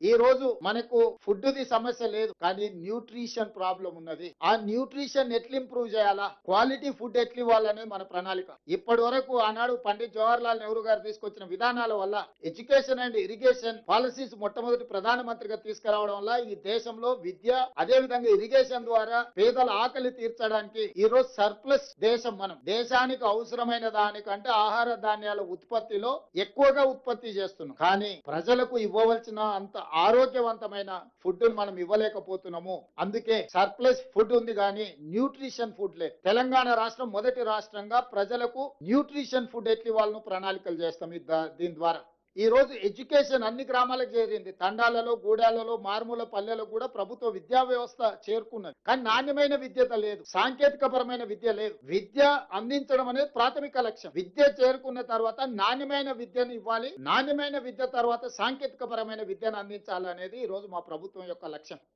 ఈ రోజు మనకు ఫుడ్ ది సమస్య లేదు, కానీ న్యూట్రిషన్ ప్రాబ్లం ఉన్నది. ఆ న్యూట్రిషన్ ఎట్లా ఇంప్రూవ్ చేయాలా, క్వాలిటీ ఫుడ్ ఎట్లా ఇవ్వాలనేది మన ప్రణాళిక. ఇప్పటి వరకు ఆనాడు పండిత్ జవహర్లాల్ నెహ్రూ గారు తీసుకొచ్చిన విధానాల వల్ల, ఎడ్యుకేషన్ అండ్ ఇరిగేషన్ పాలసీస్ మొట్టమొదటి ప్రధానమంత్రిగా తీసుకురావడం వల్ల ఈ దేశంలో విద్య, అదే విధంగా ఇరిగేషన్ ద్వారా పేదల ఆకలి తీర్చడానికి ఈ రోజు సర్ప్లస్ దేశం. మనం దేశానికి అవసరమైన దానికంటే ఆహార ధాన్యాల ఉత్పత్తిలో ఎక్కువగా ఉత్పత్తి చేస్తున్నాం, కానీ ప్రజలకు ఇవ్వవలసిన అంత ఆరోగ్యవంతమైన ఫుడ్ మనం ఇవ్వలేకపోతున్నాము. అందుకే సర్ప్లస్ ఫుడ్ ఉంది, కానీ న్యూట్రిషన్ ఫుడ్ లేదు. తెలంగాణ రాష్ట్రం మొదటి రాష్ట్రంగా ప్రజలకు న్యూట్రిషన్ ఫుడ్ ఎట్లా ఇవ్వాలను ప్రణాళికలు చేస్తాం. దీని ద్వారా ఈ రోజు ఎడ్యుకేషన్ అన్ని గ్రామాలకు చేరింది. తండాలలో, గూడాలలో, మారుమూల పల్లెలకు కూడా ప్రభుత్వ విద్యా వ్యవస్థ చేరుకున్నది, కానీ నాణ్యమైన విద్యత లేదు, సాంకేతికపరమైన విద్య లేదు. విద్య అందించడం అనేది ప్రాథమిక లక్ష్యం. విద్య చేరుకున్న తర్వాత నాణ్యమైన విద్యను ఇవ్వాలి, నాణ్యమైన విద్య తర్వాత సాంకేతికపరమైన విద్యను అందించాలనేది ఈ రోజు మా ప్రభుత్వం యొక్క లక్ష్యం.